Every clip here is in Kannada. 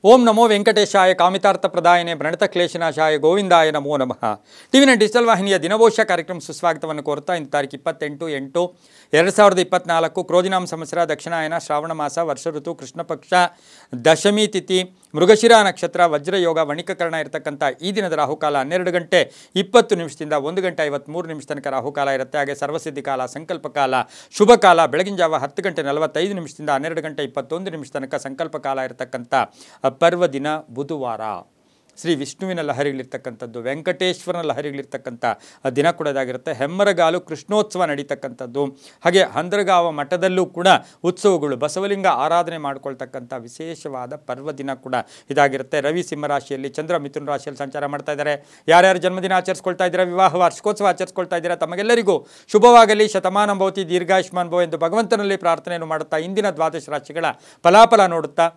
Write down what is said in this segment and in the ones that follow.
ಓಂ ನಮೋ ವೆಂಕಟೇಶಾಯ ಕಾಮಿತಾರ್ಥಪ್ರದಾಯನೆ ಪ್ರಣತಕ್ಲೇಶನಾಶಾಯ ಗೋವಿಂದಾಯ ನಮೋ ನಮಃ. ಟಿವಿನ ಡಿಜಿಟಲ್ ವಾಹಿನಿಯ ದಿನಭವಿಷ್ಯ ಕಾರ್ಯಕ್ರಮ ಸುಸ್ವಾಗತವನ್ನು ಕೋರ್ತಾ ಇಂದು ತಾರೀಕು 28/8/2024 ಕ್ರೋಧಿನಾಮ ಸಂವತ್ಸರ ದಕ್ಷಿಣಾಯನ ಶ್ರಾವಣ ಮಾಸ ವರ್ಷ ಋತು ಕೃಷ್ಣ ಪಕ್ಷ ದಶಮಿ ತಿಥಿ ಮೃಗಶಿರ ನಕ್ಷತ್ರ ವಜ್ರಯೋಗ ವಣಿಕಕರಣ ಇರತಕ್ಕಂಥ ಈ ದಿನದ ರಾಹುಕಾಲ 12 ಗಂಟೆ 20 ನಿಮಿಷದಿಂದ 1 ಗಂಟೆ 53 ನಿಮಿಷ ತನಕ ರಾಹುಕಾಲ ಇರುತ್ತೆ. ಹಾಗೆ ಸರ್ವಸಿದ್ಧಿ ಕಾಲ ಸಂಕಲ್ಪ ಕಾಲ ಶುಭ ಕಾಲ ಬೆಳಗಿನ ಜಾವ 10 ಗಂಟೆ 45 ನಿಮಿಷದಿಂದ 12 ಗಂಟೆ 21 ನಿಮಿಷ ತನಕ ಸಂಕಲ್ಪ ಕಾಲ ಇರತಕ್ಕಂಥ ಪರ್ವ ದಿನ ಬುಧವಾರ. ಶ್ರೀ ವಿಷ್ಣುವಿನ ಲಹರಿಗಳಿರ್ತಕ್ಕಂಥದ್ದು, ವೆಂಕಟೇಶ್ವರನ ಲಹರಿಗಳಿರ್ತಕ್ಕಂಥ ದಿನ ಕೂಡ ಇದಾಗಿರುತ್ತೆ. ಹೆಮ್ಮರಗಾಲು ಕೃಷ್ಣೋತ್ಸವ ನಡೀತಕ್ಕಂಥದ್ದು, ಹಾಗೆ ಹಂದ್ರಗಾವ ಮಠದಲ್ಲೂ ಕೂಡ ಉತ್ಸವಗಳು, ಬಸವಲಿಂಗ ಆರಾಧನೆ ಮಾಡ್ಕೊಳ್ತಕ್ಕಂಥ ವಿಶೇಷವಾದ ಪರ್ವ ದಿನ ಕೂಡ ಇದಾಗಿರುತ್ತೆ. ರವಿ ಸಿಂಹರಾಶಿಯಲ್ಲಿ, ಚಂದ್ರ ಮಿಥುನ ರಾಶಿಯಲ್ಲಿ ಸಂಚಾರ ಮಾಡ್ತಾ ಇದ್ದಾರೆ. ಯಾರ್ಯಾರು ಜನ್ಮದಿನ ಆಚರಿಸ್ಕೊಳ್ತಾ ಇದ್ದೀರಾ, ವಿವಾಹ ವಾರ್ಷಿಕೋತ್ಸವ ಆಚರಿಸ್ಕೊಳ್ತಾ ಇದ್ದೀರಾ, ತಮಗೆಲ್ಲರಿಗೂ ಶುಭವಾಗಲಿ, ಶತಮಾನ ಭವತಿ, ದೀರ್ಘಾಯುಷ್ಮಾನ್ ಭವ ಎಂದು ಭಗವಂತನಲ್ಲಿ ಪ್ರಾರ್ಥನೆಯನ್ನು ಮಾಡುತ್ತಾ ಇಂದಿನ ದ್ವಾದಶ ರಾಶಿಗಳ ಫಲಾಫಲ ನೋಡುತ್ತಾ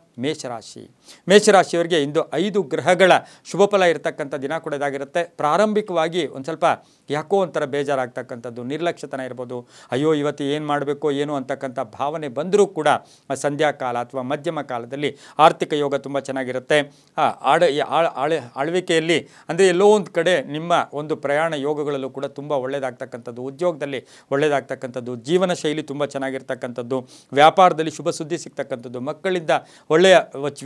ಮೇಷರಾಶಿಯವರಿಗೆ ಇಂದು 5 ಗ್ರಹಗಳ ಶುಭ ಫಲ ಇರತಕ್ಕಂಥ ದಿನ ಕೂಡ ಇದಾಗಿರುತ್ತೆ. ಪ್ರಾರಂಭಿಕವಾಗಿ ಒಂದು ಸ್ವಲ್ಪ ಯಾಕೋ ಒಂಥರ ಬೇಜಾರಾಗ್ತಕ್ಕಂಥದ್ದು, ನಿರ್ಲಕ್ಷ್ಯತನ ಇರ್ಬೋದು, ಅಯ್ಯೋ ಇವತ್ತು ಏನು ಮಾಡಬೇಕು ಏನು ಅಂತಕ್ಕಂಥ ಭಾವನೆ ಬಂದರೂ ಕೂಡ ಸಂಧ್ಯಾಕಾಲ ಅಥವಾ ಮಧ್ಯಮ ಕಾಲದಲ್ಲಿ ಆರ್ಥಿಕ ಯೋಗ ತುಂಬ ಚೆನ್ನಾಗಿರುತ್ತೆ. ಆಳ್ವಿಕೆಯಲ್ಲಿ ಅಂದರೆ ಎಲ್ಲೋ ಒಂದು ಕಡೆ ನಿಮ್ಮ ಒಂದು ಪ್ರಯಾಣ ಯೋಗಗಳಲ್ಲೂ ಕೂಡ ತುಂಬ ಒಳ್ಳೆಯದಾಗ್ತಕ್ಕಂಥದ್ದು, ಉದ್ಯೋಗದಲ್ಲಿ ಒಳ್ಳೆಯದಾಗ್ತಕ್ಕಂಥದ್ದು, ಜೀವನ ಶೈಲಿ ತುಂಬ ಚೆನ್ನಾಗಿರ್ತಕ್ಕಂಥದ್ದು, ವ್ಯಾಪಾರದಲ್ಲಿ ಶುಭ ಸುದ್ದಿ ಸಿಗ್ತಕ್ಕಂಥದ್ದು, ಮಕ್ಕಳಿಂದ ಒಳ್ಳೆಯ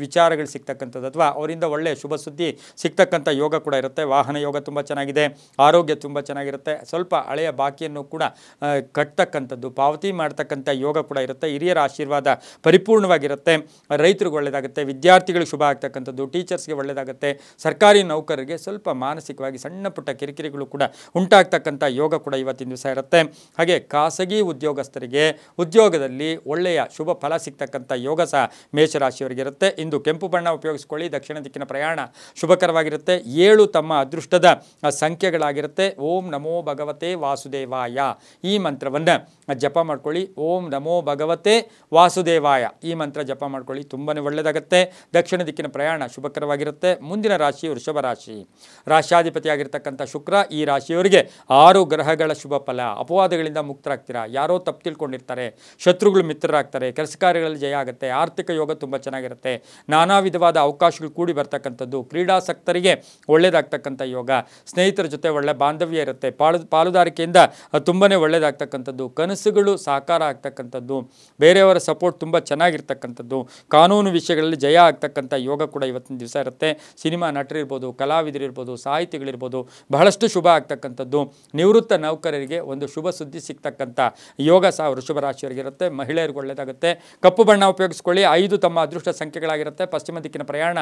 ವಿಚಾರಗಳು ಸಿಗ್ತಕ್ಕಂಥದ್ದು ಅಥವಾ ಅವರಿಂದ ಒಳ್ಳೆಯ ಶುಭ ಸುದ್ದಿ ಸಿಗ್ತಕ್ಕಂಥ ಯೋಗ ಕೂಡ ಇರುತ್ತೆ. ವಾಹನ ಯೋಗ ತುಂಬ ಚೆನ್ನಾಗಿದೆ, ಆರೋಗ್ಯ ತುಂಬ ಚೆನ್ನಾಗಿರುತ್ತೆ. ಸ್ವಲ್ಪ ಹಳೆಯ ಬಾಕಿಯನ್ನು ಕೂಡ ಕಟ್ತಕ್ಕಂಥದ್ದು, ಪಾವತಿ ಮಾಡ್ತಕ್ಕಂಥ ಯೋಗ ಕೂಡ ಇರುತ್ತೆ. ಹಿರಿಯರ ಆಶೀರ್ವಾದ ಪರಿಪೂರ್ಣವಾಗಿರುತ್ತೆ. ರೈತರಿಗೆ ಒಳ್ಳೆಯದಾಗುತ್ತೆ, ವಿದ್ಯಾರ್ಥಿಗಳಿಗೆ ಶುಭ ಆಗ್ತಕ್ಕಂಥದ್ದು, ಟೀಚರ್ಸ್ಗೆ ಒಳ್ಳೆಯದಾಗುತ್ತೆ. ಸರ್ಕಾರಿ ನೌಕರರಿಗೆ ಸ್ವಲ್ಪ ಮಾನಸಿಕವಾಗಿ ಸಣ್ಣ ಪುಟ್ಟ ಕಿರಿಕಿರಿಗಳು ಕೂಡ ಉಂಟಾಗ್ತಕ್ಕಂಥ ಯೋಗ ಕೂಡ ಇವತ್ತಿನ ದಿವಸ ಇರುತ್ತೆ. ಹಾಗೆ ಖಾಸಗಿ ಉದ್ಯೋಗಸ್ಥರಿಗೆ ಉದ್ಯೋಗದಲ್ಲಿ ಒಳ್ಳೆಯ ಶುಭ ಫಲ ಸಿಗ್ತಕ್ಕಂಥ ಯೋಗ ಸಹ ಮೇಷರಾಶಿಯವರಿಗೆ ಇರುತ್ತೆ. ಇಂದು ಕೆಂಪು ಬಣ್ಣ ಉಪಯೋಗಿಸ್ಕೊಳ್ಳಿ. ದಕ್ಷಿಣ ದಿಕ್ಕಿನ ಪ್ರಯಾಣ ಶುಭಕರವಾಗಿರುತ್ತೆ. 7 ತಮ್ಮ ಅದೃಷ್ಟದ ಸಂಖ್ಯೆಗಳಾಗಿರುತ್ತೆ. ಓಂ ನಮೋ ಭಗವತೆ ವಾಸುದೇವಾಯ ಈ ಮಂತ್ರವನ್ನು ಜಪ ಮಾಡ್ಕೊಳ್ಳಿ. ಓಂ ನಮೋ ಭಗವತೆ ವಾಸುದೇವಾಯ ಈ ಮಂತ್ರ ಜಪ ಮಾಡ್ಕೊಳ್ಳಿ, ತುಂಬಾ ಒಳ್ಳೆಯದಾಗುತ್ತೆ. ದಕ್ಷಿಣ ದಿಕ್ಕಿನ ಪ್ರಯಾಣ ಶುಭಕರವಾಗಿರುತ್ತೆ. ಮುಂದಿನ ರಾಶಿ ವೃಷಭ ರಾಶಿ. ರಾಶ್ಯಾಧಿಪತಿಯಾಗಿರ್ತಕ್ಕಂಥ ಶುಕ್ರ ಈ ರಾಶಿಯವರಿಗೆ 6 ಗ್ರಹಗಳ ಶುಭ ಫಲ. ಅಪವಾದಗಳಿಂದ ಮುಕ್ತರಾಗ್ತೀರಾ, ಯಾರೋ ತಪ್ಪು ತಿಳ್ಕೊಂಡಿರ್ತಾರೆ, ಶತ್ರುಗಳು ಮಿತ್ರರಾಗ್ತಾರೆ, ಕೆಲಸ ಕಾರ್ಯಗಳಲ್ಲಿ ಜಯ ಆಗುತ್ತೆ. ಆರ್ಥಿಕ ಯೋಗ ತುಂಬ ಚೆನ್ನಾಗಿರುತ್ತೆ. ನಾನಾ ವಿಧವಾದ ಅವಕಾಶಗಳು ಕೂಡಿ ಬರ್ತಕ್ಕಂಥದ್ದು, ಕ್ರೀಡಾಸಕ್ತರಿಗೆ ಒಳ್ಳೆಯದಾಗ್ತಕ್ಕಂಥ ಯೋಗ, ಸ್ನೇಹಿತರ ಜೊತೆ ಒಳ್ಳೆ ಬಾಂಧವ್ಯ ಇರುತ್ತೆ, ಪಾಲುದಾರಿಕೆಯಿಂದ ತುಂಬಾ ಒಳ್ಳೆಯದಾಗ್ತಕ್ಕಂಥದ್ದು, ಕನಸುಗಳು ಸಾಕಾರ ಆಗ್ತಕ್ಕಂಥದ್ದು, ಬೇರೆಯವರ ಸಪೋರ್ಟ್ ತುಂಬ ಚೆನ್ನಾಗಿರ್ತಕ್ಕಂಥದ್ದು, ಕಾನೂನು ವಿಷಯಗಳಲ್ಲಿ ಜಯ ಆಗ್ತಕ್ಕಂಥ ಯೋಗ ಕೂಡ ಇವತ್ತಿನ ದಿವಸ ಇರುತ್ತೆ. ಸಿನಿಮಾ ನಟರಿರ್ಬೋದು, ಕಲಾವಿದರಿರ್ಬೋದು, ಸಾಹಿತಿಗಳಿರ್ಬೋದು, ಬಹಳಷ್ಟು ಶುಭ ಆಗ್ತಕ್ಕಂಥದ್ದು. ನಿವೃತ್ತ ನೌಕರರಿಗೆ ಒಂದು ಶುಭ ಸುದ್ದಿ ಸಿಗ್ತಕ್ಕಂಥ ಯೋಗ ಸಹ ವೃಷಭ ರಾಶಿಯವರಿಗೆ ಇರುತ್ತೆ. ಮಹಿಳೆಯರಿಗೆ ಒಳ್ಳೆಯದಾಗುತ್ತೆ. ಕಪ್ಪು ಬಣ್ಣ ಉಪಯೋಗಿಸ್ಕೊಳ್ಳಿ. 5 ತಮ್ಮ ಅದೃಷ್ಟ ಸಂಖ್ಯೆಗಳಾಗಿರುತ್ತೆ. ಪಶ್ಚಿಮ ದಿಕ್ಕಿನ ಪ್ರಯಾಣ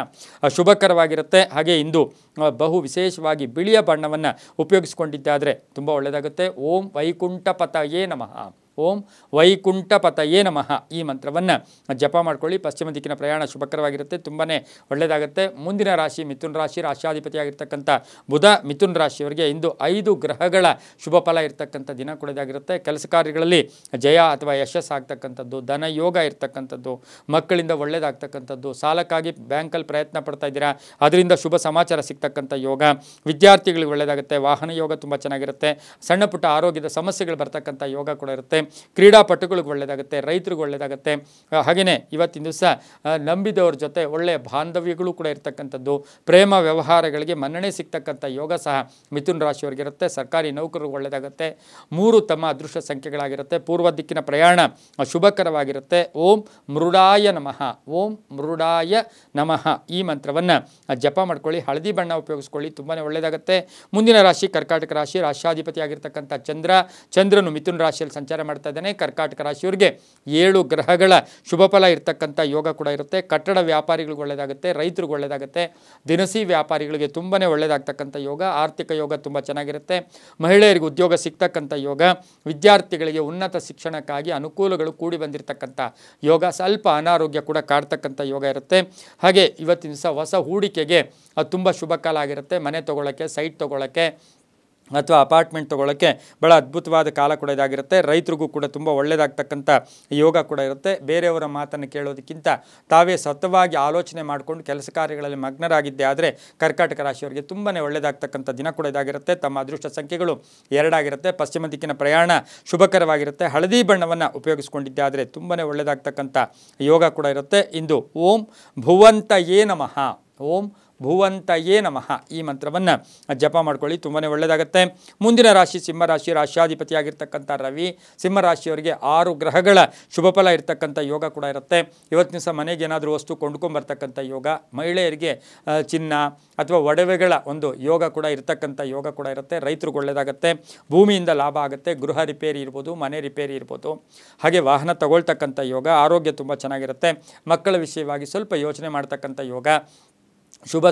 ಶುಭಕರವಾಗಿರುತ್ತೆ. ಹಾಗೆ ಇಂದು ಬಹು ವಿಶೇಷವಾಗಿ ಬಿಳಿಯ ಬಣ್ಣವನ್ನು ಉಪಯೋಗಿಸ್ಕೊಂಡಿದ್ದಾದರೆ ತುಂಬ ಒಳ್ಳೆಯದಾಗುತ್ತೆ. ಓಂ ವೈಕುಂಠಪತಯೇ ನಮಃ, ಓಂ ವೈಕುಂಠಪತಯೇ ನಮಃ ಈ ಮಂತ್ರವನ್ನು ಜಪ ಮಾಡ್ಕೊಳ್ಳಿ. ಪಶ್ಚಿಮ ದಿಕ್ಕಿನ ಪ್ರಯಾಣ ಶುಭಕರವಾಗಿರುತ್ತೆ, ತುಂಬಾ ಒಳ್ಳೆಯದಾಗುತ್ತೆ. ಮುಂದಿನ ರಾಶಿ ಮಿಥುನ ರಾಶಿ. ರಾಶ್ಯಾಧಿಪತಿಯಾಗಿರ್ತಕ್ಕಂಥ ಬುಧ ಮಿಥುನ ರಾಶಿಯವರಿಗೆ ಇಂದು 5 ಗ್ರಹಗಳ ಶುಭ ಫಲ ಇರ್ತಕ್ಕಂಥ ದಿನ ಕೂಡ ಇದಾಗಿರುತ್ತೆ. ಕೆಲಸ ಕಾರ್ಯಗಳಲ್ಲಿ ಜಯ ಅಥವಾ ಯಶಸ್ಸು ಆಗ್ತಕ್ಕಂಥದ್ದು, ಧನ ಯೋಗ ಇರ್ತಕ್ಕಂಥದ್ದು, ಮಕ್ಕಳಿಂದ ಒಳ್ಳೆಯದಾಗ್ತಕ್ಕಂಥದ್ದು, ಸಾಲಕ್ಕಾಗಿ ಬ್ಯಾಂಕಲ್ಲಿ ಪ್ರಯತ್ನ ಪಡ್ತಾ ಇದ್ದೀರಾ, ಅದರಿಂದ ಶುಭ ಸಮಾಚಾರ ಸಿಗ್ತಕ್ಕಂಥ ಯೋಗ, ವಿದ್ಯಾರ್ಥಿಗಳಿಗೆ ಒಳ್ಳೆಯದಾಗುತ್ತೆ. ವಾಹನ ಯೋಗ ತುಂಬ ಚೆನ್ನಾಗಿರುತ್ತೆ. ಸಣ್ಣ ಪುಟ್ಟ ಆರೋಗ್ಯದ ಸಮಸ್ಯೆಗಳು ಬರ್ತಕ್ಕಂಥ ಯೋಗ ಕೂಡ ಇರುತ್ತೆ. ಕ್ರೀಡಾಪಟುಗಳಿಗೆ ಒಳ್ಳೆಯದಾಗುತ್ತೆ, ರೈತರಿಗೆ ಒಳ್ಳೆಯದಾಗುತ್ತೆ. ಹಾಗೆಯೇ ಇವತ್ತಿನ ದಿವಸ ನಂಬಿದವ್ರ ಜೊತೆ ಒಳ್ಳೆಯ ಬಾಂಧವ್ಯಗಳು ಕೂಡ ಇರ್ತಕ್ಕಂಥದ್ದು, ಪ್ರೇಮ ವ್ಯವಹಾರಗಳಿಗೆ ಮನ್ನಣೆ ಸಿಗ್ತಕ್ಕಂಥ ಯೋಗ ಸಹ ಮಿಥುನ ರಾಶಿಯವರಿಗಿರುತ್ತೆ. ಸರ್ಕಾರಿ ನೌಕರರಿಗೆ ಒಳ್ಳೆಯದಾಗುತ್ತೆ. 3 ತಮ್ಮ ಅದೃಷ್ಟ ಸಂಖ್ಯೆಗಳಾಗಿರುತ್ತೆ. ಪೂರ್ವ ದಿಕ್ಕಿನ ಪ್ರಯಾಣ ಶುಭಕರವಾಗಿರುತ್ತೆ. ಓಂ ಮೃಡಾಯ ನಮಃ, ಓಂ ಮೃಡಾಯ ನಮಃ ಈ ಮಂತ್ರವನ್ನು ಜಪ ಮಾಡ್ಕೊಳ್ಳಿ. ಹಳದಿ ಬಣ್ಣ ಉಪಯೋಗಿಸ್ಕೊಳ್ಳಿ, ತುಂಬಾ ಒಳ್ಳೆಯದಾಗುತ್ತೆ. ಮುಂದಿನ ರಾಶಿ ಕರ್ಕಾಟಕ ರಾಶಿ. ರಾಶ್ಯಾಧಿಪತಿಯಾಗಿರ್ತಕ್ಕಂಥ ಚಂದ್ರನು ಮಿಥುನ ರಾಶಿಯಲ್ಲಿ ಸಂಚಾರ ಮಾಡ್ತಾ ಇದ್ದಾನೆ. ಕರ್ಕಾಟಕ ರಾಶಿಯವರಿಗೆ 7 ಗ್ರಹಗಳ ಶುಭ ಫಲ ಇರ್ತಕ್ಕಂಥ ಯೋಗ ಕೂಡ ಇರುತ್ತೆ. ಕಟ್ಟಡ ವ್ಯಾಪಾರಿಗಳಿಗೆ ಒಳ್ಳೆಯದಾಗುತ್ತೆ, ರೈತರಿಗೆ ಒಳ್ಳೆಯದಾಗುತ್ತೆ, ದಿನಸಿ ವ್ಯಾಪಾರಿಗಳಿಗೆ ತುಂಬಾ ಒಳ್ಳೆಯದಾಗ್ತಕ್ಕಂಥ ಯೋಗ, ಆರ್ಥಿಕ ಯೋಗ ತುಂಬ ಚೆನ್ನಾಗಿರುತ್ತೆ. ಮಹಿಳೆಯರಿಗೆ ಉದ್ಯೋಗ ಸಿಗ್ತಕ್ಕಂಥ ಯೋಗ, ವಿದ್ಯಾರ್ಥಿಗಳಿಗೆ ಉನ್ನತ ಶಿಕ್ಷಣಕ್ಕಾಗಿ ಅನುಕೂಲಗಳು ಕೂಡಿ ಬಂದಿರತಕ್ಕಂಥ ಯೋಗ, ಸ್ವಲ್ಪ ಅನಾರೋಗ್ಯ ಕೂಡ ಕಾಡ್ತಕ್ಕಂಥ ಯೋಗ ಇರುತ್ತೆ. ಹಾಗೆ ಇವತ್ತಿನ ದಿವಸ ಹೊಸ ಹೂಡಿಕೆಗೆ ತುಂಬ ಶುಭ ಕಾಲ ಆಗಿರುತ್ತೆ. ಮನೆ ತೊಗೊಳ್ಳೋಕ್ಕೆ, ಸೈಟ್ ತೊಗೊಳ್ಳೋಕ್ಕೆ, ಅಥವಾ ಅಪಾರ್ಟ್ಮೆಂಟ್ ತೊಗೊಳ್ಳೋಕ್ಕೆ ಭಾಳ ಅದ್ಭುತವಾದ ಕಾಲ ಕೂಡ ಇದಾಗಿರುತ್ತೆ. ರೈತರಿಗೂ ಕೂಡ ತುಂಬ ಒಳ್ಳೆಯದಾಗ್ತಕ್ಕಂಥ ಯೋಗ ಕೂಡ ಇರುತ್ತೆ. ಬೇರೆಯವರ ಮಾತನ್ನು ಕೇಳೋದಕ್ಕಿಂತ ತಾವೇ ಸತತವಾಗಿ ಆಲೋಚನೆ ಮಾಡಿಕೊಂಡು ಕೆಲಸ ಕಾರ್ಯಗಳಲ್ಲಿ ಮಗ್ನರಾಗಿದ್ದೇ ಆದರೆ ಕರ್ಕಾಟಕ ರಾಶಿಯವರಿಗೆ ತುಂಬಾ ಒಳ್ಳೆಯದಾಗ್ತಕ್ಕಂಥ ದಿನ ಕೂಡ ಇದಾಗಿರುತ್ತೆ. ತಮ್ಮ ಅದೃಷ್ಟ ಸಂಖ್ಯೆಗಳು 2 ಆಗಿರುತ್ತೆ. ಪಶ್ಚಿಮ ದಿಕ್ಕಿನ ಪ್ರಯಾಣ ಶುಭಕರವಾಗಿರುತ್ತೆ. ಹಳದಿ ಬಣ್ಣವನ್ನು ಉಪಯೋಗಿಸ್ಕೊಂಡಿದ್ದೆ ಆದರೆ ತುಂಬಾ ಒಳ್ಳೆಯದಾಗ್ತಕ್ಕಂಥ ಯೋಗ ಕೂಡ ಇರುತ್ತೆ. ಇಂದು ಓಂ ಭುವಂತಯೇ ನಮಃ, ಓಂ ಭುವಂತಯೇ ನಮಃ ಈ ಮಂತ್ರವನ್ನು ಜಪ ಮಾಡ್ಕೊಳ್ಳಿ, ತುಂಬಾ ಒಳ್ಳೆಯದಾಗುತ್ತೆ. ಮುಂದಿನ ರಾಶಿ ಸಿಂಹರಾಶಿ, ರಾಶ್ಯಾಧಿಪತಿಯಾಗಿರ್ತಕ್ಕಂಥ ರವಿ. ಸಿಂಹರಾಶಿಯವರಿಗೆ 6 ಗ್ರಹಗಳ ಶುಭಫಲ ಇರ್ತಕ್ಕಂಥ ಯೋಗ ಕೂಡ ಇರುತ್ತೆ. ಇವತ್ತಿನ ದಿವಸ ಮನೆಗೆ ಏನಾದರೂ ವಸ್ತು ಕೊಂಡ್ಕೊಂಬರ್ತಕ್ಕಂಥ ಯೋಗ, ಮಹಿಳೆಯರಿಗೆ ಚಿನ್ನ ಅಥವಾ ಒಡವೆಗಳ ಒಂದು ಯೋಗ ಕೂಡ ಇರ್ತಕ್ಕಂಥ ಯೋಗ ಕೂಡ ಇರುತ್ತೆ. ರೈತರಿಗೆ ಒಳ್ಳೆಯದಾಗುತ್ತೆ. ಭೂಮಿಯಿಂದ ಲಾಭ ಆಗುತ್ತೆ. ಗೃಹ ರಿಪೇರಿ ಇರ್ಬೋದು, ಮನೆ ರಿಪೇರಿ ಇರ್ಬೋದು, ಹಾಗೆ ವಾಹನ ತಗೊಳ್ತಕ್ಕಂಥ ಯೋಗ. ಆರೋಗ್ಯ ತುಂಬ ಚೆನ್ನಾಗಿರುತ್ತೆ. ಮಕ್ಕಳ ವಿಷಯವಾಗಿ ಸ್ವಲ್ಪ ಯೋಚನೆ ಮಾಡ್ತಕ್ಕಂಥ ಯೋಗ. ಶುಭ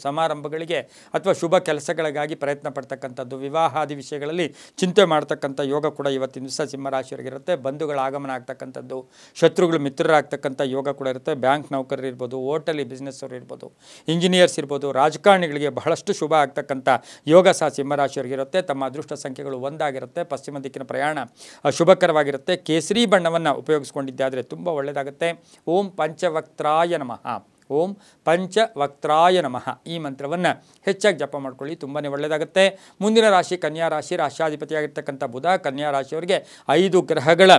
ಸಮಾರಂಭಗಳಿಗೆ ಅಥವಾ ಶುಭ ಕೆಲಸಗಳಿಗಾಗಿ ಪ್ರಯತ್ನ ಪಡ್ತಕ್ಕಂಥದ್ದು, ವಿವಾಹಾದಿ ವಿಷಯಗಳಲ್ಲಿ ಚಿಂತೆ ಮಾಡ್ತಕ್ಕಂಥ ಯೋಗ ಕೂಡ ಇವತ್ತಿನ ದಿವಸ ಸಿಂಹರಾಶಿಯವರಿಗಿರುತ್ತೆ. ಬಂಧುಗಳ ಆಗಮನ ಆಗ್ತಕ್ಕಂಥದ್ದು, ಶತ್ರುಗಳು ಮಿತ್ರರಾಗ್ತಕ್ಕಂಥ ಯೋಗ ಕೂಡ ಇರುತ್ತೆ. ಬ್ಯಾಂಕ್ ನೌಕರರು ಇರ್ಬೋದು, ಹೋಟೆಲ್ ಬಿಸ್ನೆಸ್ ಅವರು ಇರ್ಬೋದು, ಇಂಜಿನಿಯರ್ಸ್ ಇರ್ಬೋದು, ರಾಜಕಾರಣಿಗಳಿಗೆ ಬಹಳಷ್ಟು ಶುಭ ಆಗ್ತಕ್ಕಂಥ ಯೋಗ ಸಹ ಸಿಂಹರಾಶಿಯವರಿಗಿರುತ್ತೆ. ತಮ್ಮ ಅದೃಷ್ಟ ಸಂಖ್ಯೆಗಳು 1 ಆಗಿರುತ್ತೆ. ಪಶ್ಚಿಮ ದಿಕ್ಕಿನ ಪ್ರಯಾಣ ಶುಭಕರವಾಗಿರುತ್ತೆ. ಕೇಸರಿ ಬಣ್ಣವನ್ನು ಉಪಯೋಗಿಸ್ಕೊಂಡಿದ್ದೆ ಆದರೆ ತುಂಬ ಒಳ್ಳೆಯದಾಗುತ್ತೆ. ಓಂ ಪಂಚವಕ್ತ್ರಾಯ ನಮಃ, ಓಂ ಪಂಚವಕ್ತ್ರಾಯ ನಮಃ ಈ ಮಂತ್ರವನ್ನು ಹೆಚ್ಚಾಗಿ ಜಪ ಮಾಡ್ಕೊಳ್ಳಿ, ತುಂಬಾ ಒಳ್ಳೆಯದಾಗುತ್ತೆ. ಮುಂದಿನ ರಾಶಿ ಕನ್ಯಾ ರಾಶಿ, ರಾಶ್ಯಾಧಿಪತಿಯಾಗಿರ್ತಕ್ಕಂಥ ಬುಧ. ಕನ್ಯಾ ರಾಶಿಯವರಿಗೆ 5 ಗ್ರಹಗಳ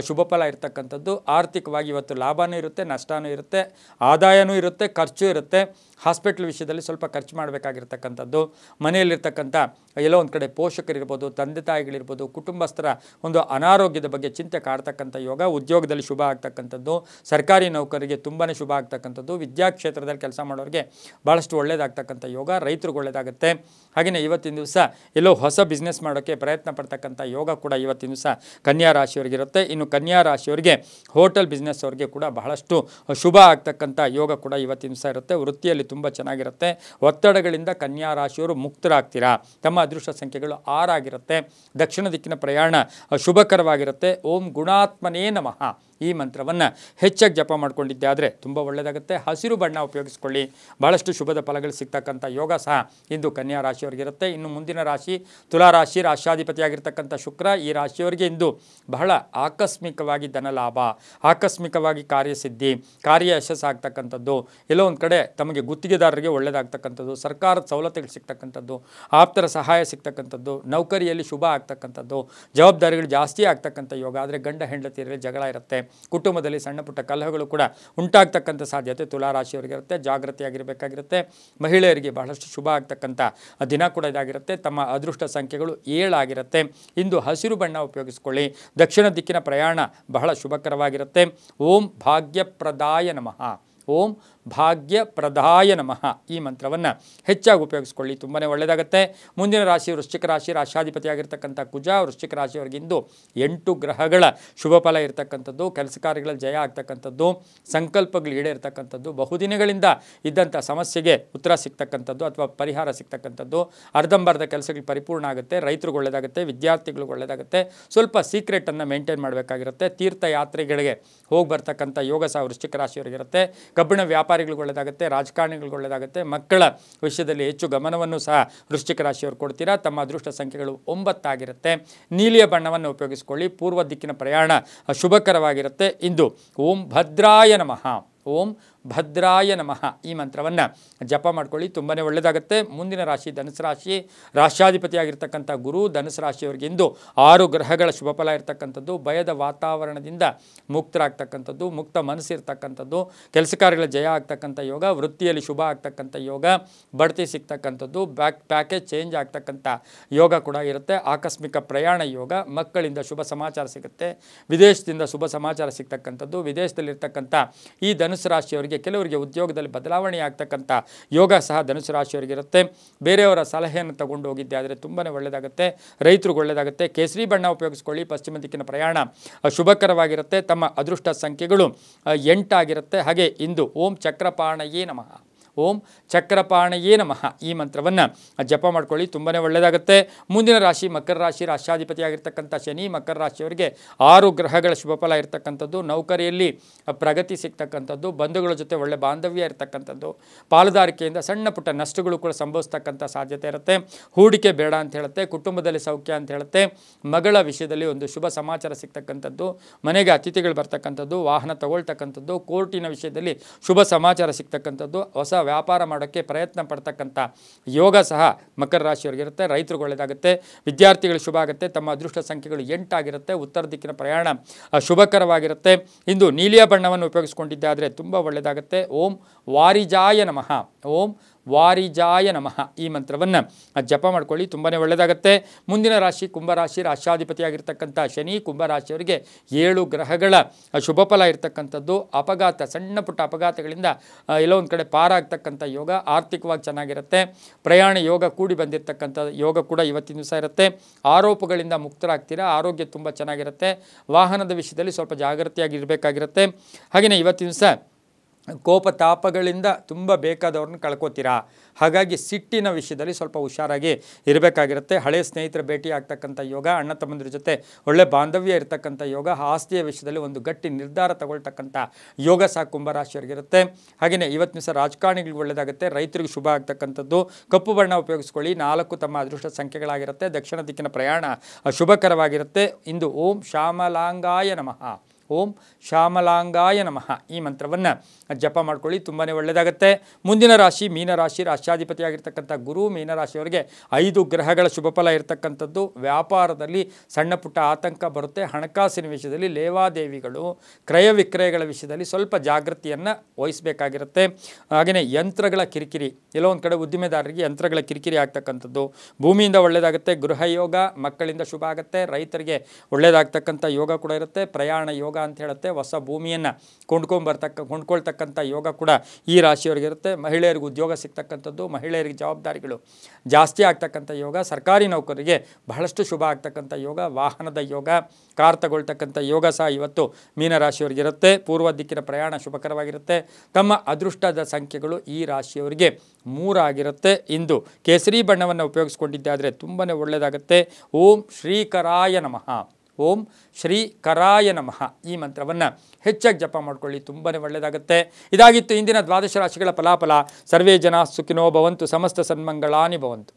ಶುಭಫಲ ಇರ್ತಕ್ಕಂಥದ್ದು. ಆರ್ಥಿಕವಾಗಿ ಇವತ್ತು ಲಾಭವೂ ಇರುತ್ತೆ, ನಷ್ಟವೂ ಇರುತ್ತೆ, ಆದಾಯವೂ ಇರುತ್ತೆ, ಖರ್ಚು ಇರುತ್ತೆ. ಹಾಸ್ಪಿಟ್ಲ್ ವಿಷಯದಲ್ಲಿ ಸ್ವಲ್ಪ ಖರ್ಚು ಮಾಡಬೇಕಾಗಿರ್ತಕ್ಕಂಥದ್ದು. ಮನೆಯಲ್ಲಿರ್ತಕ್ಕಂಥ ಎಲ್ಲೋ ಒಂದು ಕಡೆ ಪೋಷಕರಿರ್ಬೋದು, ತಂದೆ ತಾಯಿಗಳಿರ್ಬೋದು, ಕುಟುಂಬಸ್ಥರ ಒಂದು ಅನಾರೋಗ್ಯದ ಬಗ್ಗೆ ಚಿಂತೆ ಕಾಡ್ತಕ್ಕಂಥ ಯೋಗ. ಉದ್ಯೋಗದಲ್ಲಿ ಶುಭ ಆಗ್ತಕ್ಕಂಥದ್ದು. ಸರ್ಕಾರಿ ನೌಕರಿಗೆ ತುಂಬಾ ಶುಭ ಆಗ್ತಕ್ಕಂಥದ್ದು. ವಿದ್ಯಾಕ್ಷೇತ್ರದಲ್ಲಿ ಕೆಲಸ ಮಾಡೋರಿಗೆ ಭಾಳಷ್ಟು ಒಳ್ಳೆಯದಾಗ್ತಕ್ಕಂಥ ಯೋಗ. ರೈತರಿಗೆ ಒಳ್ಳೆಯದಾಗುತ್ತೆ. ಹಾಗೆಯೇ ಇವತ್ತಿನ ದಿವಸ ಎಲ್ಲೋ ಹೊಸ ಬಿಸ್ನೆಸ್ ಮಾಡೋಕ್ಕೆ ಪ್ರಯತ್ನ ಪಡ್ತಕ್ಕಂಥ ಯೋಗ ಕೂಡ ಇವತ್ತಿನ ದಿವಸ ಕನ್ಯಾ ರಾಶಿಯವರಿಗಿರುತ್ತೆ. ಇನ್ನು ಕನ್ಯಾ ರಾಶಿಯವರಿಗೆ ಹೋಟೆಲ್ ಬಿಸ್ನೆಸ್ ಅವರಿಗೆ ಕೂಡ ಬಹಳಷ್ಟು ಶುಭ ಆಗ್ತಕ್ಕಂಥ ಯೋಗ ಕೂಡ ಇವತ್ತಿನ ದಿವಸ ಇರುತ್ತೆ. ವೃತ್ತಿಯಲ್ಲಿ ತುಂಬ ಚೆನ್ನಾಗಿರುತ್ತೆ. ಒತ್ತಡಗಳಿಂದ ಕನ್ಯಾ ರಾಶಿಯವರು ಮುಕ್ತರಾಗ್ತೀರಾ. ತಮ್ಮ ಅದೃಷ್ಟ ಸಂಖ್ಯೆಗಳು 6 ಆಗಿರುತ್ತೆ. ದಕ್ಷಿಣ ದಿಕ್ಕಿನ ಪ್ರಯಾಣ ಶುಭಕರವಾಗಿರುತ್ತೆ. ಓಂ ಗುಣಾತ್ಮನೇ ನಮಃ ಈ ಮಂತ್ರವನ್ನು ಹೆಚ್ಚಾಗಿ ಜಪ ಮಾಡ್ಕೊಂಡಿದ್ದೆ ಆದರೆ ತುಂಬ ಒಳ್ಳೆಯದಾಗುತ್ತೆ. ಹಸಿರು ಬಣ್ಣ ಉಪಯೋಗಿಸ್ಕೊಳ್ಳಿ, ಭಾಳಷ್ಟು ಶುಭದ ಫಲಗಳು ಸಿಗ್ತಕ್ಕಂಥ ಯೋಗ ಸಹ ಇಂದು ಕನ್ಯಾ ರಾಶಿಯವರಿಗಿರುತ್ತೆ. ಇನ್ನು ಮುಂದಿನ ರಾಶಿ ತುಲಾರಾಶಿ, ರಾಶ್ಯಾಧಿಪತಿಯಾಗಿರ್ತಕ್ಕಂಥ ಶುಕ್ರ. ಈ ರಾಶಿಯವರಿಗೆ ಇಂದು ಬಹಳ ಆಕಸ್ಮಿಕವಾಗಿ ಧನಲಾಭ, ಆಕಸ್ಮಿಕವಾಗಿ ಕಾರ್ಯಸಿದ್ಧಿ, ಕಾರ್ಯ ಯಶಸ್ಸಾಗ್ತಕ್ಕಂಥದ್ದು. ಎಲ್ಲೋ ಒಂದು ಕಡೆ ತಮಗೆ ಗುತ್ತಿಗೆದಾರರಿಗೆ ಒಳ್ಳೆಯದಾಗ್ತಕ್ಕಂಥದ್ದು, ಸರ್ಕಾರದ ಸವಲತ್ತುಗಳು ಸಿಗ್ತಕ್ಕಂಥದ್ದು, ಆಪ್ತರ ಸಹಾಯ ಸಿಗ್ತಕ್ಕಂಥದ್ದು, ನೌಕರಿಯಲ್ಲಿ ಶುಭ ಆಗ್ತಕ್ಕಂಥದ್ದು, ಜವಾಬ್ದಾರಿಗಳು ಜಾಸ್ತಿ ಆಗ್ತಕ್ಕಂಥ ಯೋಗ. ಆದರೆ ಗಂಡ ಹೆಂಡತಿಯರಲ್ಲಿ ಜಗಳ ಇರುತ್ತೆ, ಕುಟುಂಬದಲ್ಲಿ ಸಣ್ಣ ಪುಟ್ಟ ಕಲಹಗಳು ಕೂಡ ಉಂಟಾಗ್ತಕ್ಕಂಥ ಸಾಧ್ಯತೆ ತುಲಾರಾಶಿಯವರಿಗಿರುತ್ತೆ. ಜಾಗೃತಿಯಾಗಿರಬೇಕಾಗಿರುತ್ತೆ. ಮಹಿಳೆಯರಿಗೆ ಬಹಳಷ್ಟು ಶುಭ ಆಗ್ತಕ್ಕಂಥ ದಿನ ಕೂಡ ಇದಾಗಿರುತ್ತೆ. ತಮ್ಮ ಅದೃಷ್ಟ ಸಂಖ್ಯೆಗಳು 7 ಆಗಿರುತ್ತೆ. ಇಂದು ಹಸಿರು ಬಣ್ಣ ಉಪಯೋಗಿಸ್ಕೊಳ್ಳಿ. ದಕ್ಷಿಣ ದಿಕ್ಕಿನ ಪ್ರಯಾಣ ಬಹಳ ಶುಭಕರವಾಗಿರುತ್ತೆ. ಓಂ ಭಾಗ್ಯಪ್ರದಾಯ ನಮಃ, ಓಂ ಭಾಗ್ಯಪ್ರದಾಯ ನಮಃ ಈ ಮಂತ್ರವನ್ನು ಹೆಚ್ಚಾಗಿ ಉಪಯೋಗಿಸ್ಕೊಳ್ಳಿ, ತುಂಬಾ ಒಳ್ಳೆಯದಾಗುತ್ತೆ. ಮುಂದಿನ ರಾಶಿ ವೃಶ್ಚಿಕ ರಾಶಿ, ರಾಶ್ಯಾಧಿಪತಿಯಾಗಿರ್ತಕ್ಕಂಥ ಕುಜ. ವೃಶ್ಚಿಕ ರಾಶಿಯವರಿಗಿಂದು 8 ಗ್ರಹಗಳ ಶುಭ ಫಲ ಇರತಕ್ಕಂಥದ್ದು. ಕೆಲಸ ಕಾರ್ಯಗಳಲ್ಲಿ ಜಯ ಆಗ್ತಕ್ಕಂಥದ್ದು, ಸಂಕಲ್ಪಗಳು ಈಡೇರ್ತಕ್ಕಂಥದ್ದು, ಬಹುದಿನಗಳಿಂದ ಇದ್ದಂಥ ಸಮಸ್ಯೆಗೆ ಉತ್ತರ ಸಿಗ್ತಕ್ಕಂಥದ್ದು ಅಥವಾ ಪರಿಹಾರ ಸಿಗ್ತಕ್ಕಂಥದ್ದು, ಅರ್ಧಂಬರ್ಧ ಕೆಲಸಗಳು ಪರಿಪೂರ್ಣ ಆಗುತ್ತೆ. ರೈತರಿಗೆ ಒಳ್ಳೆಯದಾಗುತ್ತೆ, ವಿದ್ಯಾರ್ಥಿಗಳಿಗೆ ಒಳ್ಳೆಯದಾಗುತ್ತೆ. ಸ್ವಲ್ಪ ಸೀಕ್ರೆಟನ್ನು ಮೇಂಟೈನ್ ಮಾಡಬೇಕಾಗಿರುತ್ತೆ. ತೀರ್ಥಯಾತ್ರೆಗಳಿಗೆ ಹೋಗಿ ಬರ್ತಕ್ಕಂಥ ಯೋಗ ಸಹ ವೃಶ್ಚಿಕ ರಾಶಿಯವರಿಗಿರುತ್ತೆ. ಕಬ್ಬಿಣ ವ್ಯಾಪಾರಿಗಳಿಗೆ ಒಳ್ಳೆಯದಾಗುತ್ತೆ, ರಾಜಕಾರಣಿಗಳಿಗೆ ಒಳ್ಳೆಯದಾಗುತ್ತೆ. ಮಕ್ಕಳ ವಿಷಯದಲ್ಲಿ ಹೆಚ್ಚು ಗಮನವನ್ನು ಸಹ ವೃಶ್ಚಿಕ ರಾಶಿಯವರು ಕೊಡ್ತೀರಾ. ತಮ್ಮ ಅದೃಷ್ಟ ಸಂಖ್ಯೆಗಳು 9 ಆಗಿರುತ್ತೆ. ನೀಲಿಯ ಬಣ್ಣವನ್ನು ಉಪಯೋಗಿಸಿಕೊಳ್ಳಿ. ಪೂರ್ವ ದಿಕ್ಕಿನ ಪ್ರಯಾಣ ಶುಭಕರವಾಗಿರುತ್ತೆ. ಇಂದು ಓಂ ಭದ್ರಾಯ ನಮಃ, ಓಂ ಭದ್ರಾಯ ನಮಃ ಈ ಮಂತ್ರವನ್ನು ಜಪ ಮಾಡ್ಕೊಳ್ಳಿ, ತುಂಬಾ ಒಳ್ಳೆಯದಾಗುತ್ತೆ. ಮುಂದಿನ ರಾಶಿ ಧನುಸು ರಾಶಿ, ರಾಶ್ಯಾಧಿಪತಿಯಾಗಿರ್ತಕ್ಕಂಥ ಗುರು. ಧನುಸು ರಾಶಿಯವರಿಗೆ ಇಂದು 6 ಗ್ರಹಗಳ ಶುಭಫಲ ಇರ್ತಕ್ಕಂಥದ್ದು. ಭಯದ ವಾತಾವರಣದಿಂದ ಮುಕ್ತರಾಗ್ತಕ್ಕಂಥದ್ದು, ಮುಕ್ತ ಮನಸ್ಸು ಇರ್ತಕ್ಕಂಥದ್ದು, ಕೆಲಸ ಕಾರ್ಯಗಳ ಜಯ ಆಗ್ತಕ್ಕಂಥ ಯೋಗ. ವೃತ್ತಿಯಲ್ಲಿ ಶುಭ ಆಗ್ತಕ್ಕಂಥ ಯೋಗ, ಬಡ್ತಿ ಸಿಗ್ತಕ್ಕಂಥದ್ದು, ಪ್ಯಾಕೇಜ್ ಚೇಂಜ್ ಆಗ್ತಕ್ಕಂಥ ಯೋಗ ಕೂಡ ಇರುತ್ತೆ. ಆಕಸ್ಮಿಕ ಪ್ರಯಾಣ ಯೋಗ. ಮಕ್ಕಳಿಂದ ಶುಭ ಸಮಾಚಾರ ಸಿಗುತ್ತೆ. ವಿದೇಶದಿಂದ ಶುಭ ಸಮಾಚಾರ ಸಿಗ್ತಕ್ಕಂಥದ್ದು. ವಿದೇಶದಲ್ಲಿರ್ತಕ್ಕಂಥ ಈ ಧನುಸು ರಾಶಿಯವರಿಗೆ ಕೆಲವರಿಗೆ ಉದ್ಯೋಗದಲ್ಲಿ ಬದಲಾವಣೆ ಆಗ್ತಕ್ಕಂಥ ಯೋಗ ಸಹ ಧನುಸು ರಾಶಿಯವರಿಗಿರುತ್ತೆ. ಬೇರೆಯವರ ಸಲಹೆಯನ್ನು ತಗೊಂಡು ಹೋಗಿದ್ದೆ ಆದರೆ ತುಂಬಾ ಒಳ್ಳೆಯದಾಗುತ್ತೆ. ರೈತರಿಗೆ ಒಳ್ಳೆಯದಾಗುತ್ತೆ. ಕೇಸರಿ ಬಣ್ಣ ಉಪಯೋಗಿಸ್ಕೊಳ್ಳಿ. ಪಶ್ಚಿಮ ದಿಕ್ಕಿನ ಪ್ರಯಾಣ ಶುಭಕರವಾಗಿರುತ್ತೆ. ತಮ್ಮ ಅದೃಷ್ಟ ಸಂಖ್ಯೆಗಳು 8 ಆಗಿರುತ್ತೆ. ಹಾಗೆ ಇಂದು ಓಂ ಚಕ್ರಪಾಣಯೇ ನಮಃ, ಓಂ ಚಕ್ರಪಾಣಯೇ ನಮಃ ಈ ಮಂತ್ರವನ್ನು ಜಪ ಮಾಡ್ಕೊಳ್ಳಿ, ತುಂಬಾ ಒಳ್ಳೆಯದಾಗುತ್ತೆ. ಮುಂದಿನ ರಾಶಿ ಮಕರ ರಾಶಿ, ರಾಶ್ಯಾಧಿಪತಿಯಾಗಿರ್ತಕ್ಕಂಥ ಶನಿ. ಮಕರ ರಾಶಿಯವರಿಗೆ 6 ಗ್ರಹಗಳ ಶುಭ ಫಲ ಇರತಕ್ಕಂಥದ್ದು, ನೌಕರಿಯಲ್ಲಿ ಪ್ರಗತಿ ಸಿಗ್ತಕ್ಕಂಥದ್ದು, ಬಂಧುಗಳ ಜೊತೆ ಒಳ್ಳೆ ಬಾಂಧವ್ಯ ಇರತಕ್ಕಂಥದ್ದು, ಪಾಲುದಾರಿಕೆಯಿಂದ ಸಣ್ಣ ಪುಟ್ಟ ನಷ್ಟಗಳು ಕೂಡ ಸಂಭವಿಸ್ತಕ್ಕಂಥ ಸಾಧ್ಯತೆ ಇರುತ್ತೆ. ಹೂಡಿಕೆ ಬೇಡ ಅಂತ ಹೇಳುತ್ತೆ, ಕುಟುಂಬದಲ್ಲಿ ಸೌಖ್ಯ ಅಂತ ಹೇಳುತ್ತೆ, ಮಗಳ ವಿಷಯದಲ್ಲಿ ಒಂದು ಶುಭ ಸಮಾಚಾರ ಸಿಗ್ತಕ್ಕಂಥದ್ದು, ಮನೆಗೆ ಅತಿಥಿಗಳು ಬರ್ತಕ್ಕಂಥದ್ದು, ವಾಹನ ತಗೊಳ್ತಕ್ಕಂಥದ್ದು, ಕೋರ್ಟಿನ ವಿಷಯದಲ್ಲಿ ಶುಭ ಸಮಾಚಾರ ಸಿಗ್ತಕ್ಕಂಥದ್ದು, ಹೊಸ ವ್ಯಾಪಾರ ಮಾಡೋಕ್ಕೆ ಪ್ರಯತ್ನ ಪಡ್ತಕ್ಕಂಥ ಯೋಗ ಸಹ ಮಕರ ರಾಶಿಯವರಿಗಿರುತ್ತೆ. ರೈತರಿಗೆ ಒಳ್ಳೆಯದಾಗುತ್ತೆ, ವಿದ್ಯಾರ್ಥಿಗಳು ಶುಭ ಆಗುತ್ತೆ. ತಮ್ಮ ಅದೃಷ್ಟ ಸಂಖ್ಯೆಗಳು 8 ಆಗಿರುತ್ತೆ. ಉತ್ತರ ದಿಕ್ಕಿನ ಪ್ರಯಾಣ ಶುಭಕರವಾಗಿರುತ್ತೆ. ಇಂದು ನೀಲಿಯ ಬಣ್ಣವನ್ನು ಉಪಯೋಗಿಸ್ಕೊಂಡಿದ್ದಾದರೆ ತುಂಬ ಒಳ್ಳೆಯದಾಗುತ್ತೆ. ಓಂ ವಾರಿಜಾಯ ನಮಃ, ಓಂ ವಾರಿಜಾಯ ನಮಃ ಈ ಮಂತ್ರವನ್ನು ಜಪ ಮಾಡ್ಕೊಳ್ಳಿ, ತುಂಬಾ ಒಳ್ಳೆಯದಾಗುತ್ತೆ. ಮುಂದಿನ ರಾಶಿ ಕುಂಭರಾಶಿ, ರಾಶ್ಯಾಧಿಪತಿಯಾಗಿರ್ತಕ್ಕಂಥ ಶನಿ. ಕುಂಭರಾಶಿಯವರಿಗೆ 7 ಗ್ರಹಗಳ ಶುಭ ಫಲ ಇರತಕ್ಕಂಥದ್ದು, ಅಪಘಾತ, ಸಣ್ಣ ಪುಟ್ಟ ಅಪಘಾತಗಳಿಂದ ಎಲ್ಲೋ ಒಂದು ಕಡೆ ಪಾರಾಗ್ತಕ್ಕಂಥ ಯೋಗ, ಆರ್ಥಿಕವಾಗಿ ಚೆನ್ನಾಗಿರುತ್ತೆ. ಪ್ರಯಾಣ ಯೋಗ ಕೂಡಿ ಬಂದಿರತಕ್ಕಂಥ ಯೋಗ ಕೂಡ ಇವತ್ತಿನ ದಿವಸ ಇರುತ್ತೆ. ಆರೋಪಗಳಿಂದ ಮುಕ್ತರಾಗ್ತೀರಾ, ಆರೋಗ್ಯ ತುಂಬ ಚೆನ್ನಾಗಿರುತ್ತೆ. ವಾಹನದ ವಿಷಯದಲ್ಲಿ ಸ್ವಲ್ಪ ಜಾಗೃತಿಯಾಗಿರಬೇಕಾಗಿರುತ್ತೆ. ಹಾಗೆಯೇ ಇವತ್ತಿನ ದಿವಸ ಕೋಪತಾಪಗಳಿಂದ ತುಂಬ ಬೇಕಾದವ್ರನ್ನ ಕಳ್ಕೊತೀರಾ, ಹಾಗಾಗಿ ಸಿಟ್ಟಿನ ವಿಷಯದಲ್ಲಿ ಸ್ವಲ್ಪ ಹುಷಾರಾಗಿ ಇರಬೇಕಾಗಿರುತ್ತೆ. ಹಳೆಯ ಸ್ನೇಹಿತರ ಭೇಟಿ ಆಗ್ತಕ್ಕಂಥ ಯೋಗ, ಅಣ್ಣ ತಮ್ಮಂದ್ರ ಜೊತೆ ಒಳ್ಳೆ ಬಾಂಧವ್ಯ ಇರತಕ್ಕಂಥ ಯೋಗ, ಆಸ್ತಿಯ ವಿಷಯದಲ್ಲಿ ಒಂದು ಗಟ್ಟಿ ನಿರ್ಧಾರ ತಗೊಳ್ತಕ್ಕಂಥ ಯೋಗ ಸಹ ಕುಂಭರಾಶಿಯವರಿಗಿರುತ್ತೆ. ಹಾಗೆಯೇ ಇವತ್ತಿನ ದಿವಸ ರಾಜಕಾರಣಿಗಳಿಗೆ ಒಳ್ಳೆಯದಾಗುತ್ತೆ, ರೈತರಿಗೆ ಶುಭ ಆಗ್ತಕ್ಕಂಥದ್ದು. ಕಪ್ಪು ಬಣ್ಣ ಉಪಯೋಗಿಸ್ಕೊಳ್ಳಿ, 4 ತಮ್ಮ ಅದೃಷ್ಟ ಸಂಖ್ಯೆಗಳಾಗಿರುತ್ತೆ. ದಕ್ಷಿಣ ದಿಕ್ಕಿನ ಪ್ರಯಾಣ ಶುಭಕರವಾಗಿರುತ್ತೆ. ಇಂದು ಓಂ ಶ್ಯಾಮಲಾಂಗಾಯ ನಮಃ, ಓಂ ಶ್ಯಾಮಲಾಂಗಾಯ ನಮಃ ಈ ಮಂತ್ರವನ್ನು ಜಪ ಮಾಡ್ಕೊಳ್ಳಿ, ತುಂಬಾ ಒಳ್ಳೆಯದಾಗುತ್ತೆ. ಮುಂದಿನ ರಾಶಿ ಮೀನರಾಶಿ, ರಾಶ್ಯಾಧಿಪತಿಯಾಗಿರ್ತಕ್ಕಂಥ ಗುರು. ಮೀನರಾಶಿಯವರಿಗೆ 5 ಗ್ರಹಗಳ ಶುಭ ಫಲ ಇರತಕ್ಕಂಥದ್ದು. ವ್ಯಾಪಾರದಲ್ಲಿ ಸಣ್ಣ ಪುಟ್ಟ ಆತಂಕ ಬರುತ್ತೆ. ಹಣಕಾಸಿನ ವಿಷಯದಲ್ಲಿ ಲೇವಾದೇವಿಗಳು, ಕ್ರಯ ವಿಕ್ರಯಗಳ ವಿಷಯದಲ್ಲಿ ಸ್ವಲ್ಪ ಜಾಗೃತಿಯನ್ನು ವಹಿಸಬೇಕಾಗಿರುತ್ತೆ. ಹಾಗೆಯೇ ಯಂತ್ರಗಳ ಕಿರಿಕಿರಿ, ಎಲ್ಲೋ ಒಂದು ಕಡೆ ಉದ್ದಿಮೆದಾರರಿಗೆ ಯಂತ್ರಗಳ ಕಿರಿಕಿರಿ ಆಗ್ತಕ್ಕಂಥದ್ದು. ಭೂಮಿಯಿಂದ ಒಳ್ಳೆಯದಾಗುತ್ತೆ. ಗೃಹ ಯೋಗ, ಮಕ್ಕಳಿಂದ ಶುಭ ಆಗುತ್ತೆ. ರೈತರಿಗೆ ಒಳ್ಳೆಯದಾಗ್ತಕ್ಕಂಥ ಯೋಗ ಕೂಡ ಇರುತ್ತೆ. ಪ್ರಯಾಣ ಯೋಗ ಅಂತ ಹೇಳುತ್ತೆ. ಹೊಸ ಭೂಮಿಯನ್ನು ಕೊಂಡ್ಕೊಳ್ತಕ್ಕಂಥ ಯೋಗ ಕೂಡ ಈ ರಾಶಿಯವರಿಗಿರುತ್ತೆ. ಮಹಿಳೆಯರಿಗೆ ಉದ್ಯೋಗ ಸಿಗ್ತಕ್ಕಂಥದ್ದು, ಮಹಿಳೆಯರಿಗೆ ಜವಾಬ್ದಾರಿಗಳು ಜಾಸ್ತಿ ಆಗ್ತಕ್ಕಂಥ ಯೋಗ, ಸರ್ಕಾರಿ ನೌಕರರಿಗೆ ಬಹಳಷ್ಟು ಶುಭ ಆಗ್ತಕ್ಕಂಥ ಯೋಗ, ವಾಹನದ ಯೋಗ, ಕಾರ್ ತಗೊಳ್ತಕ್ಕಂಥ ಯೋಗ ಸಹ ಇವತ್ತು ಮೀನರಾಶಿಯವರಿಗಿರುತ್ತೆ. ಪೂರ್ವ ದಿಕ್ಕಿನ ಪ್ರಯಾಣ ಶುಭಕರವಾಗಿರುತ್ತೆ. ತಮ್ಮ ಅದೃಷ್ಟದ ಸಂಖ್ಯೆಗಳು ಈ ರಾಶಿಯವರಿಗೆ 3 ಆಗಿರುತ್ತೆ. ಇಂದು ಕೇಸರಿ ಬಣ್ಣವನ್ನು ಉಪಯೋಗಿಸ್ಕೊಂಡಿದ್ದಾದರೆ ತುಂಬಾ ಒಳ್ಳೆಯದಾಗುತ್ತೆ. ಓಂ ಶ್ರೀಕರಾಯ ನಮಃ, ಓಂ ಶ್ರೀ ಕರಾಯ ನಮಃ ಈ ಮಂತ್ರವನ್ನು ಹೆಚ್ಚಾಗಿ ಜಪ ಮಾಡ್ಕೊಳ್ಳಿ, ತುಂಬಾ ಒಳ್ಳೆಯದಾಗುತ್ತೆ. ಇದಾಗಿತ್ತು ಇಂದಿನ 12 ರಾಶಿಗಳ ಫಲಾಫಲ. ಸರ್ವೇ ಜನ ಸುಖಿನೋ ಭವಂತು, ಸಮಸ್ತ ಸನ್ಮಂಗಳಾನಿ ಭವಂತು.